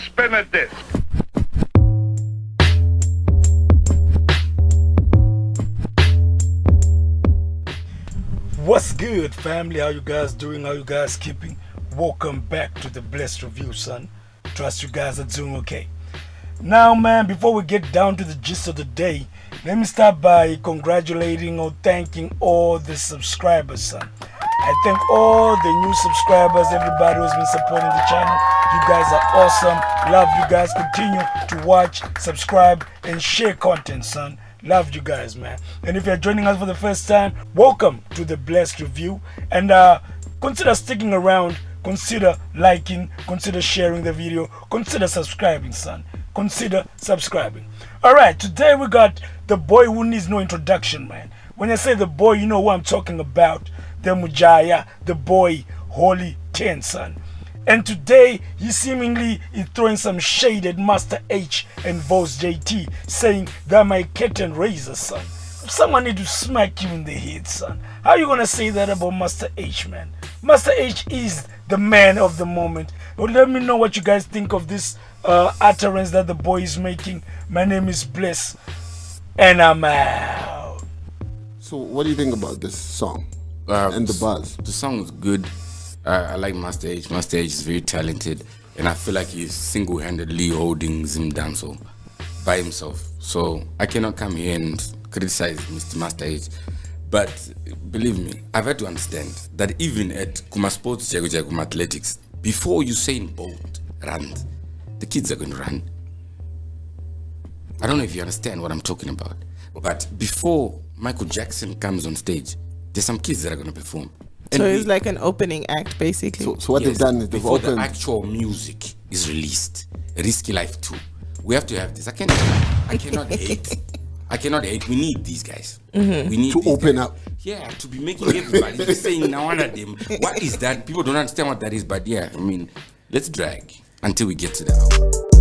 Spin a disc. What's good, family? How you guys doing? How you guys keeping? Welcome back to the Blessed Review, son. Trust you guys are doing okay. Now, man, before we get down to the gist of the day, let me start by congratulating or thanking all the subscribers, son. I thank all the new subscribers, everybody who's been supporting the channel. You guys are awesome. Love you guys. Continue to watch, subscribe, and share content, son. Love you guys, man. And if you're joining us for the first time, welcome to the Blessed Review. And consider sticking around. Consider liking. Consider sharing the video. Consider subscribing, son. Consider subscribing. Alright, today we got the boy who needs no introduction, man. When I say the boy, you know who I'm talking about. The Mujaya, the boy, Holy 10, son. And today, he seemingly is throwing some shade at Master H and Voltz JT, saying they're my curtain raisers, son. Someone need to smack you in the head, son. How you gonna say that about Master H, man? Master H is the man of the moment. Well, let me know what you guys think of this utterance that the boy is making. My name is Bliss, and I'm out. So, what do you think about this song and the buzz? The song is good. I like Master H. Master H is very talented, and I feel like he's single-handedly holding Zim down so by himself. So I cannot come here and criticize Mr. Master H. But believe me, I've had to understand that even at Kuma Sports, Kuma Athletics, before Usain Bolt runs, the kids are going to run. I don't know if you understand what I'm talking about. But before Michael Jackson comes on stage, there's some kids that are going to perform. So it's like an opening act, basically. So what they've done is they've before opened. the actual music is released, Risky Life 2, we have to have this. I cannot hate. I cannot hate. We need these guys. Mm-hmm. We need to these open guys. up. Yeah, to be making everybody be saying now one of them. What is that? People don't understand what that is, but yeah, I mean, let's drag until we get to that.